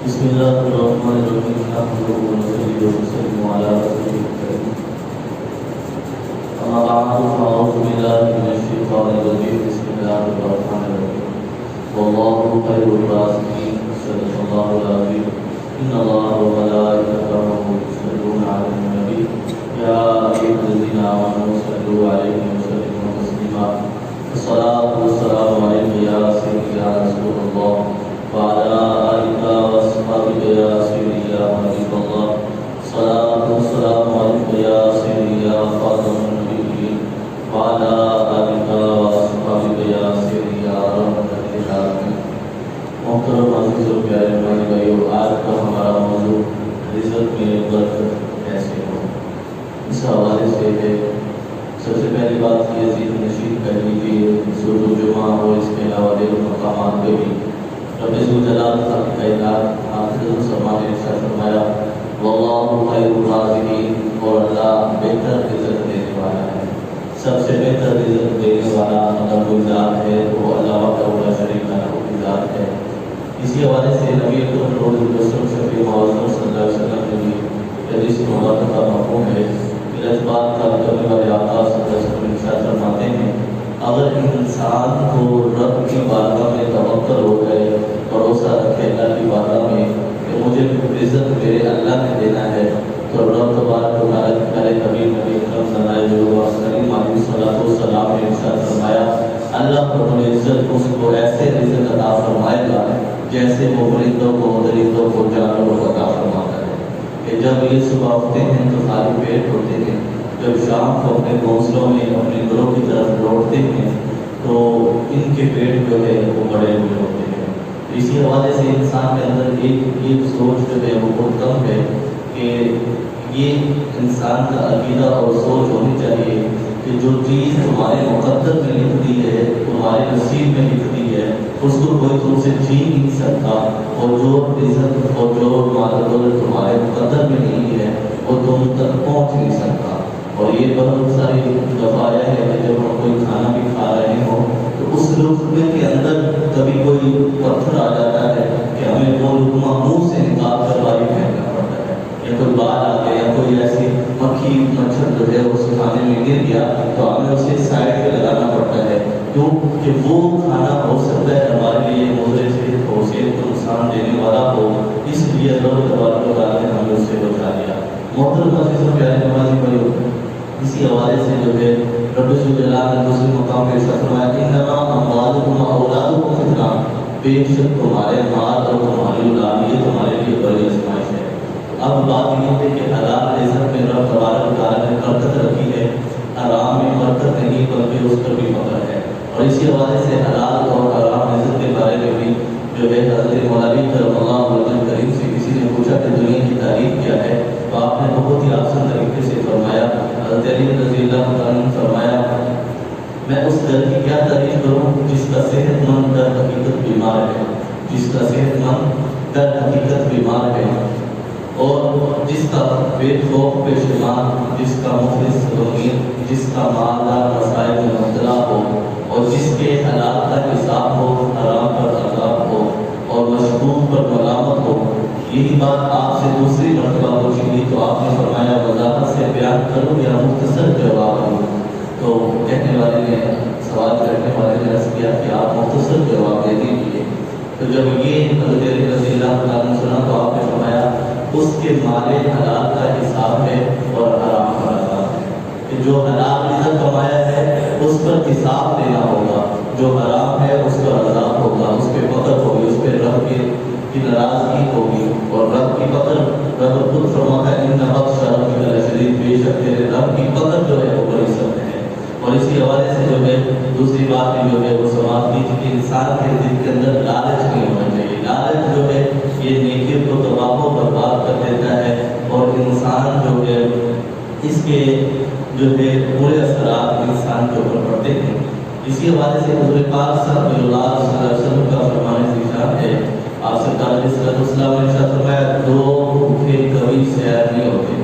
بسم الله الرحمن الرحيم نحمده ونصلي ونسلم على رسوله الكريم أما بعد فأعوذ بالله من الشيطان الرجيم بسم الله الرحمن الرحيم والله خير الرازقين صدق الله العظيم إن الله وملائكته يصلون على النبي يا أيها الذين آمنوا صلوا عليه وسلموا تسليما الصلاة والسلام عليك يا سيدي يا رسول الله وعلى آلك وأصحابك يا سيدي يا حبيب الله الصلاة والسلام عليك يا سيدي يا خاتم النبيين وعلى آلك وأصحابك يا سيدي يا رحمة للعالمين محترم عزیز و پیارے ہمارے بھائیو، آج کا ہمارا موضوع رزق میں برکت کیسے ہو، اس حوالے سے ہے۔ سب سے پہلی بات یہ ذہن نشین کر لیجیے، سورۃ الجمعہ اور اس کے علاوہ دیگر مقامات پہ بھی رب ذوالجلال کا کائنات آخر زمانے نے ارشاد فرمایا واللہ خیر الرازقین، اور اللہ بہتر رزق دینے والا ہے۔ سب سے بہتر رزق دینے والا اگر کوئی ذات ہے تو اللہ وحدہ لا شریک لہ کی ذات ہے۔ اسی حوالے سے نبی اکرم صلی اللہ علیہ وسلم شفیع معظم صلی اللہ علیہ وسلم نے بھی حدیث مبارکہ کا مفہوم ہے کہ اس بات کا کرنے والے آقا صلی اللہ علیہ وسلم ارشاد فرماتے ہیں اگر انسان کو رب کی بارگاہ میں توکل ہو گئے، بھروسہ رکھے اللہ کی بارگاہ میں کہ مجھے رزق میرے اللہ نے دینا ہے، تو رب تبارک و تعالیٰ کے پیارے حبیب نبی اکرم صلی اللہ علیہ وسلم نے ارشاد فرمایا اللہ رب العزت اس کو ایسے رزق عطا فرمائے گا جیسے وہ پرندوں کو درندوں کو جانوروں کو عطا فرماتا ہے کہ جب یہ صبح اٹھتے ہیں تو خالی پیٹ ہوتے ہیں، جب شام کو اپنے گھونسلوں میں اپنے گھروں کی طرف لوٹتے ہیں تو ان کے پیٹ جو ہے وہ بڑے ہوئے ہوتے ہیں۔ اسی حوالے سے انسان کے اندر ایک سوچ جو ہے وہ بہت کم ہے کہ یہ انسان کا عقیدہ اور سوچ ہونی چاہیے کہ جو چیز تمہارے مقدر میں لکھ دی ہے، تمہارے نصیب میں لکھ دی ہے، اس کو کوئی تم سے چھین نہیں سکتا، اور جو عزت اور جو مال دولت تمہارے مقدر میں نہیں ہے وہ تم تک پہنچ نہیں سکتا۔ اور یہ بہت ساری دفعہ آیا ہے کہ جب ہم کوئی کھانا بھی کھا رہے ہوں تو اس لقمے کے اندر کبھی کوئی پتھر آ جاتا ہے کہ ہمیں وہ لقمہ منہ سے نکال کر باہر پھینکنا پڑتا ہے، یا کوئی بال آ گیا یا کوئی ایسی مکھی مچھر جو ہے اس کھانے میں گر گیا تو ہمیں اسے سائڈ پہ لگانا پڑتا ہے، کیونکہ وہ کھانا ہو سکتا ہے ہمارے لیے مضر سے ہو، صحت کو نقصان دینے والا ہو، اس لیے اللہ تبارک و تعالیٰ نے ہمیں اس سے بچا لیا۔ محترم عزیز و پیارے نمازی بھائیو، اسی حوالے سے جو ہے رب ذوالجلال نے دوسرے مقام پہ ارشاد فرمایا انما اموالکم واولادکم فتنہ، بے شک تمہارے مال اور تمہاری اولاد یہ تمہارے لیے بڑی آزمائش ہے۔ اب بات یہ ہے کہ حلال رزق میں رب تبارک و تعالیٰ نے برکت رکھی ہے، حرام میں برکت نہیں بلکہ اس پر بھی فقر ہے۔ اور اسی حوالے سے حلال اور حرام رزق کے بارے میں بھی جو ہے حضرت مولوی کرم اللہ وجہ کریم سے کسی نے پوچھا کہ دنیا کی تعریف کیا ہے، تو آپ نے بہت ہی آسان طریقے سے فرمایا، حضرت علی رضی اللہ عنہ نے فرمایا میں اس در کی کیا تعریف کروں جس کا صحت مند در حقیقت بیمار ہے، جس کا صحت مند در حقیقت بیمار ہے، اور جس کا بے خوف پیشمان، جس کا مفلس غمگین، جس کا مالدار مسائل میں مبتلا ہو، اور جس کے حلال کا حساب ہو، حرام پر عذاب ہو، اور مشکوک پر ملامت ہو۔ یہی بات آپ سے دوسری مرتبہ پوچھی گئی تو آپ نے فرمایا وضاحت سے بیان کروں یا مختصر جواب دوں؟ تو کہنے والے نے، سوال کرنے والے نے عرض کیا کہ آپ مختصر جواب دے دیجیے۔ تو جب یہ حضرت علی رضی اللہ عنہ سنا تو آپ نے فرمایا اس کے مال حلال کا حساب ہے اور حرام کا عذاب ہے، کہ جو حلال رزق کمایا ہے اس پر حساب دینا ہوگا، جو حرام ہے اس پر عذاب ہوگا، اس پہ فقر ہوگی، اس پہ رب کی ناراضگی ہوگی، اور رب کی فقر رب خود فرماتا ہے ان بطش ربک لشدید، بے شک تیرے رب کی فقر جو ہے وہ بڑی سخت ہے۔ اور اسی حوالے سے جو ہے دوسری بات بھی جو ہے وہ سماعت کی کہ انسان کے دل کے اندر لالچ نہیں ہونا چاہیے۔ لالچ جو ہے یہ نیکی کو تباہ و برباد کر دیتا ہے، اور انسان جو ہے اس کے جو ہے برے اثرات انسان کے اوپر پڑتے ہیں۔ اسی حوالے سے حضور پاک صلی اللہ علیہ وسلم کا فرمان ذکر ہے، آپ سرکار علیہ السلام نے ارشاد فرمایا دو بھوکے کبھی سیر نہیں ہوتے،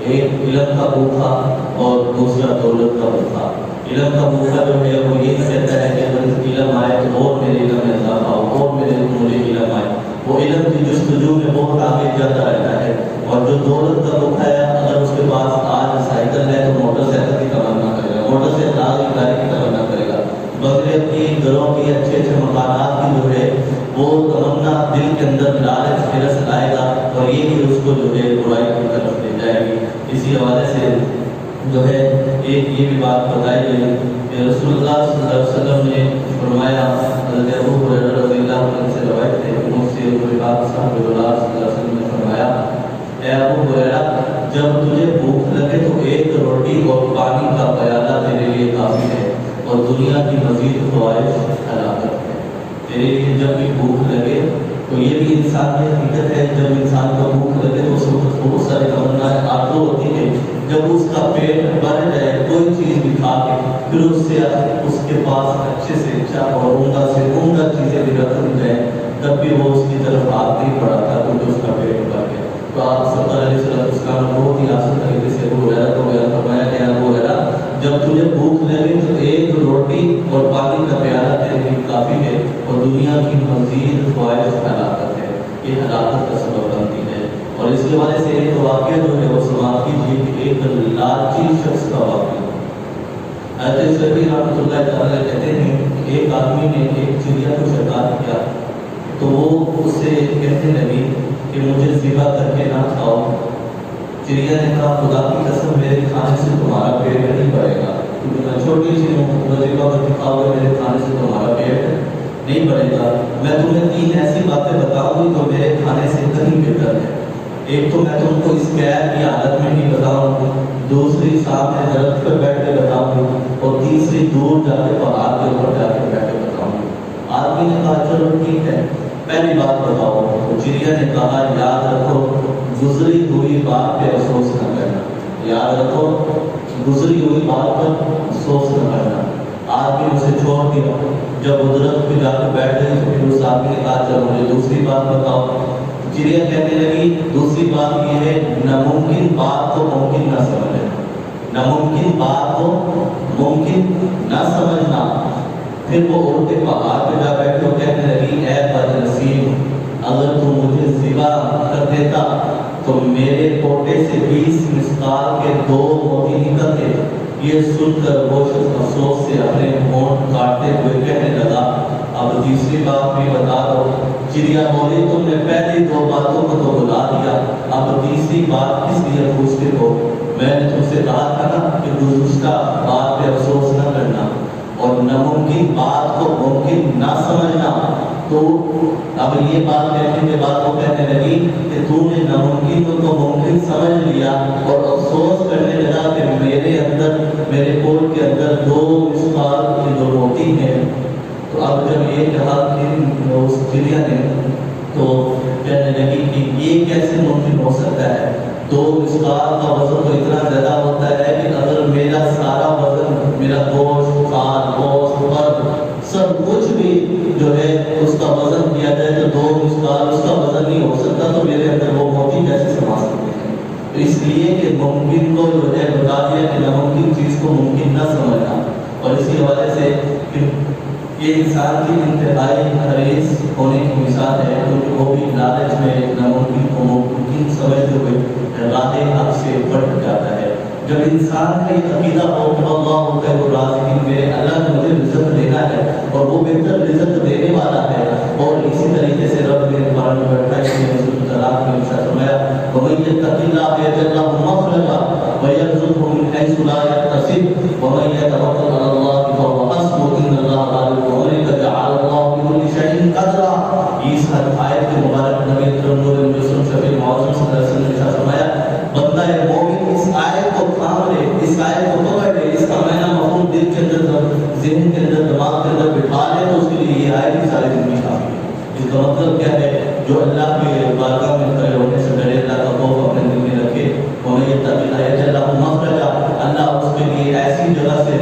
ایک علم کا بھوکا اور دوسرا دولت کا بھوکا۔ علم کا بھوکا جو ہے وہ یہ کہتا ہے کہ اگر علم آئے تو اور میرے علم میں اضافہ ہو، اور مجھے علم آئے، وہ علم کی جستجو میں بہت آگے جاتا رہتا ہے، اور جو دولت کا بھوکا ہے اگر اس کے پاس آج سائیکل ہے تو موٹر سائیکل کی تمنا کرے گا، موٹر سائیکل آج کی گاڑی کی تمنا کرے گا، بغیر کی گھروں کی اچھے اچھے مکانات کی جو ہے وہ تمنا دل کے اندر لالچ ہرس لائے گا، اور یہ اس کو جو ہے برائی کی طرف لے جائے گی۔ اسی حوالے سے جو ہے ایک یہ بھی بات بتائی گئی کہ رسول اللہ صلی اللہ علیہ وسلم نے فرمایا، حضرت ابو ہریرہ رضی اللہ عنہ سے روایت ہے کہ مجھ سے کوئی بات صاحب اللہ صلی اللہ علیہ وسلم نے فرمایا، اے ابو ہریرہ جب تجھے بھوک لگے تو ایک روٹی اور پانی کا پیالہ تیرے لیے کافی ہے، اور دنیا کی مزید خواہش ہلاکت ہے۔ تیرے لیے جب بھی بھوک لگے تو یہ بھی انسان کی حقیقت ہے، جب انسان کو بھوک لگے تو اس وقت بہت ساری تمنائیں آرزو ہوتی ہے، جب اس کا پیٹ بھر جائے کوئی چیز بھی کھا کے پھر اس سے اس کے پاس اچھے سے اچھا اور عمدہ سے عمدہ چیزیں بھی رکھ دی جائیں تب بھی وہ اس کی طرف ہاتھ نہیں بڑھاتا کیونکہ اس کا پیٹ بھر گیا۔ تو آپ صلی اللہ علیہ وسلم بہت ہی آسان طریقے سے ابو ہریرہ کو بیان فرمایا کہ ابو ہریرہ جب تجھے بھوک لگے تو ایک روٹی اور پانی کا پیالہ تیرے لیے کافی ہے، اور دنیا کی مزید خواہش ہلاکت ہے، یہ ہلاکت کا سبب بنتی ہے۔ اور اس کے حوالے سے ایک واقعہ جو ہے وہ سماعت کیجیے کہ ایک لالچی شخص کا واقعہ۔ حضرت شفیع رحمۃ اللہ تعالیٰ کہتے ہیں کہ ایک آدمی نے ایک چڑیا کو شکار کیا تو وہ اس سے کہنے لگی کہ مجھے ذبح کر کے نہ کھاؤ۔ چڑیا نے کہا خدا کی قسم میرے کھانے سے تمہارا پیٹ نہیں بھرے گا، کیونکہ میں چھوٹی سی ہوں، ذبح کر کے کھاؤ گے میرے کھانے سے تمہارا پیٹ نہیں بھرے گا۔ میں تمہیں 3 ایسی باتیں بتاؤں گی جو میرے کھانے سے کہیں بہتر ہے۔ ایک تو میں تم کو اس قید کی حالت میں نہیں بتاؤں گی، دوسری سامنے درخت پر بیٹھ کے بتاؤں گی، اور تیسری دور جا کے پہاڑ کے اوپر جا کے بیٹھ کے بتاؤں گی۔ آدمی نے کہا چلو ٹھیک ہے پہلی بات بتاؤ۔ تو چڑیا نے کہا یاد رکھو گزری ہوئی بات پہ افسوس نہ کرنا، یاد رکھو گزری ہوئی بات پر افسوس نہ کرنا۔ آدمی اسے چھوڑ دیا، جب وہ درخت پہ جا کے بیٹھ گئی تو پھر اس آدمی نے کہا چلو مجھے دوسری بات بتاؤ۔ چڑیا کہنے لگی دوسری بات یہ ہے ناممکن بات کو ممکن نہ سمجھنا، ناممکن بات کو ممکن نہ سمجھنا۔ پھر وہ اڑ کے پہاڑ پہ جا بیٹھے اور کہنے لگی اے بدنصیب اگر تو مجھے ذبح کر دیتا تو میرے پوٹے سے 20 مسقال کے 2 موتی نکلتے۔ یہ سن کر وہ شخص افسوس سے اپنے ہونٹ کاٹتے ہوئے کہنے لگا اب تیسری بات بھی بتا دو۔ چڑیا بولی تم نے پہلی 2 باتوں کو تو بلا دیا، اب تیسری بات کس لیے پوچھتے ہو؟ میں نے تم سے کہا تھا نا کہ گزشتہ بات پہ افسوس نہ کرنا اور ناممکن بات کو ممکن نہ سمجھنا۔ تو اب یہ بات کہنے کے بعد وہ کہنے لگی کہ تو نے ناممکن کو ممکن سمجھ لیا اور افسوس کرنے لگا کہ میرے اندر میرے کوٹ کے اندر 2 مسقال کی جو روٹی ہے۔ تو اب جب یہ کہا کہ اس چڑیا نے تو کہنے لگی کہ یہ کیسے ممکن ہو سکتا ہے؟ 2 مسقال کا وزن تو اتنا زیادہ ہوتا ہے کہ اگر میرا سارا وزن میرا گوشت خال گوشت پر سب کچھ بھی جو ہے اس کا وزن کیا جائے تو 2 مسقال اس کا وزن نہیں ہو سکتا، تو میرے اندر وہ موتی کیسے سما سکتے ہیں؟ تو اس لیے کہ ممکن کو جو ہے بتا دیا کہ ناممکن چیز کو ممکن نہ سمجھنا۔ اور اسی حوالے سے یہ انسان کی انتہائی حریص ہونے کی مثال ہے، کیونکہ وہ بھی لالچ میں ناممکن کو ممکن سمجھتے ہوئے راہ حق سے بھٹک جاتا ہے۔ جب انسان کا یہ عقیدہ ہو کہ اللہ ہوتا ہے وہ رازق، میرے اللہ نے مجھے رزق دینا ہے اور وہ بہتر رزق دینے والا ہے، اور اسی طریقے سے رب نے قرآن میں بیٹھا ہے کہ سورۃ طلاق میں ارشاد فرمایا وَمَن يَتَّقِ اللَّهَ يَجْعَل لَّهُ مَخْرَجًا وَيَرْزُقْهُ مِنْ حَيْثُ لَا يَحْتَسِبُ وَمَن يَتَوَكَّلْ عَلَى اللَّهِ فَهُوَ حَسْبُهُ إِنَّ اللَّهَ بَالِغُ أَمْرِهِ قَدْ جَعَلَ اللَّهُ لِكُلِّ شَيْءٍ قَدْرًا۔ اس آیت کے مبارک نبی اکرم نور المعصوم شفیع معظم صلی اللہ علیہ وسلم نے ارشاد فرمایا بندہ مومن اس آیت کو تھام لے، اس آیت کو پکڑ لے، اس کا معنی مفہوم دل کے اندر ذہن کے اندر دماغ کے اندر بٹھا لے تو اس کے لیے یہ آیت ہی ساری زندگی کافی ہے۔ اس کا مطلب کیا ہے؟ جو اللہ کے بارگاہ میں کھڑے ہونے سے ڈرے، اللہ کا خوف اپنے دل میں رکھے، وَمَن يَتَّقِ اللَّهَ يَجْعَل لَّهُ مَخْرَجًا، اللہ اس کے لیے ایسی جگہ سے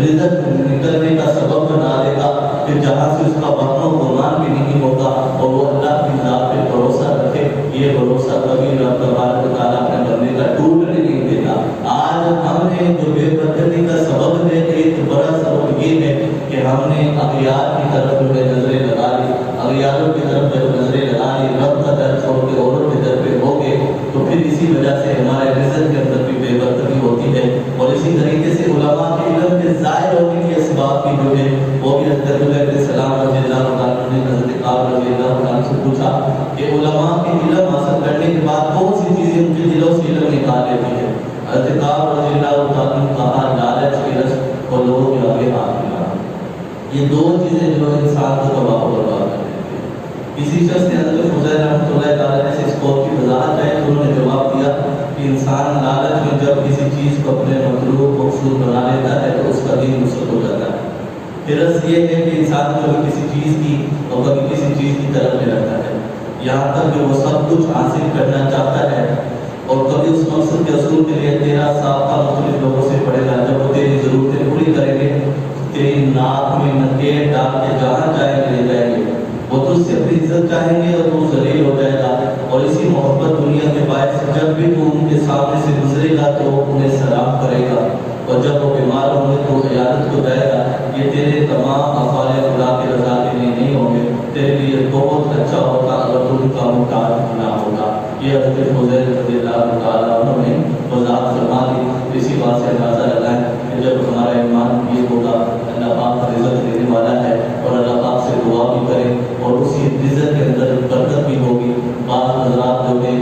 رزق نکلنے کا سبب بنا دے گا کہ جہاں سے اس کا وطن و گمان بھی نہیں ہوگا، اور وہ اللہ کی ذات پہ بھروسہ رکھے۔ یہ بھروسہ کبھی رب تبارک و تعالیٰ اپنے بندے کا ٹوٹنے نہیں دیتا۔ آج ہم نے جو بے برکتی کا سبب ہے، ایک بڑا سبب یہ ہے کہ ہم نے اغیار کی طرف جو ہے نظریں لگا لی، اغیاروں کی طرف جب نظریں لگا علماء کے علم کے ظاہر ہونے کے اسباب بھی جو ہے وہ بھی حضرت علیہ السلام رضی اللہ عنہ نے حضرت کعب رضی اللہ عنہ سے پوچھا کہ علماء کے علم حاصل کرنے کے بعد کون سی چیزیں ان کے دلوں سے علم نکال لیتی ہے؟ حضرت کعب رضی اللہ عنہ نے کہا لالچ، حرص اور لوگوں کے آگے ہاتھ ملانا۔ یہ دو چیزیں جو انسان کو تباہ و برباد کر دیتی ہیں۔ کسی شخص نے حضرت فضیل رحمۃ اللہ تعالیٰ سے اس قول کی وضاحت ہے، انہوں نے جواب دیا کہ انسان لالچ میں جب کسی چیز کو اپنے مطلوب مقصود بنا لیتا ہے تو اس کا دین مسلط ہو جاتا ہے۔ حرص یہ ہے کہ انسان کبھی کسی چیز کی اور کبھی کسی چیز کی طرف میں رہتا ہے، یہاں تک کہ وہ سب کچھ حاصل کرنا چاہتا ہے اور کبھی اس مقصد کے حصول کے لیے تیرا سابقہ مختلف لوگوں سے پڑے گا۔ جب وہ تیری ضرورتیں پوری کریں گے، تیری ناک میں نکیر ڈال کے جہاں چاہیں گے لے جائیں گے، وہ تجھ سے اپنی عزت چاہیں گے اور تو ذلیل ہو جائے گا، اور اسی محبت دنیا کے باعث جب بھی تو ان کے سامنے سے گزرے گا تو وہ انہیں سلام کرے گا، اور جب وہ بیمار ہوں گے تو عیادت کو جائے گا۔ یہ تیرے تمام افعال خدا کی رضا کے لیے نہیں ہوں گے، تیرے لیے بہت اچھا ہوتا اگر تو ان کا محتاج نہ ہوتا۔ یہ حضرت فضیل رضی اللہ تعالیٰ عنہ نے وضاحت فرما دی۔ اسی بات سے اندازہ لگائیں کہ جب ہمارا ایمان یہ ہوگا اللہ پاک رزق دینے والا ہے اور اللہ پاک سے دعا بھی کریں اور اسی رزق کے اندر برکت بھی ہوگی۔ بعض حضرات جو ہیں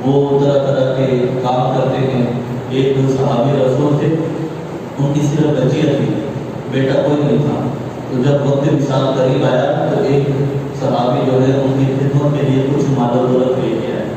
وہ طرح طرح کے کام کرتے ہیں۔ ایک صحابی رسول تھے، ان کی صرف بچیاں تھی، بیٹا کوئی نہیں تھا، تو جب وقت مثال قریب آیا تو ایک صحابی جو ہے ان کی خدمت کے لیے کچھ مال و دولت لے کے آئے۔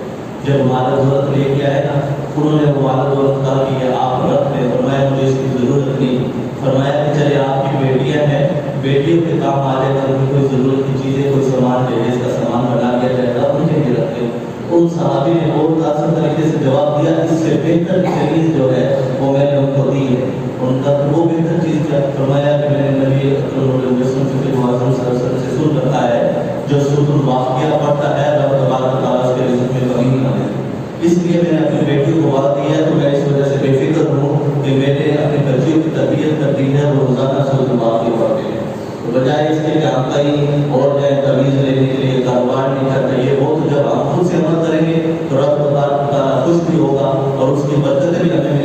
جب مال و دولت لے کے آئے نا، انہوں نے وہ مال و دولت کہا کہ یہ آپ رکھ لیں، فرمایا مجھے اس کی ضرورت نہیں، فرمایا کہ چلے آپ کی بیٹیاں ہیں، بیٹیوں کے کام آ جائے گا، کوئی ضرورت کی چیزیں کوئی سامان جہیز کا سامان بنا لیا جائے گا، ان کے لیے رکھ لیں۔ ان صحابی نے بہت آسان طریقے سے جواب دیا، اس سے بہتر چیز جو ہے وہ میں نے ان کو دی ہے۔ ان کا وہ بہتر چیز کیا؟ فرمایا کہ میں نے نبی اکرم صلی اللہ علیہ وسلم سے سن رکھا ہے، جو سورۃ الواقعہ پڑھتا ہے رب تبارک و تعالیٰ اس کے رزق میں کمی نہ دے، اس لیے میں نے اپنی بیٹیوں کو بات دی ہے، تو میں اس وجہ سے بے فکر ہوں کہ میں نے اپنی بچیوں کی تربیت کر دی ہے، وہ روزانہ سورۃ الواقعہ پڑھتے ہیں، تو بجائے اس کے کہ ہم کہیں اور جائیں تمیز لینے کے لیے کاروبار نہیں کرتے، یہ وہ تو جب ہم خود سے عمل کریں گے تو رب تبارک و تعالیٰ خوش بھی ہوگا اور اس کی برکتیں بھی ہمیں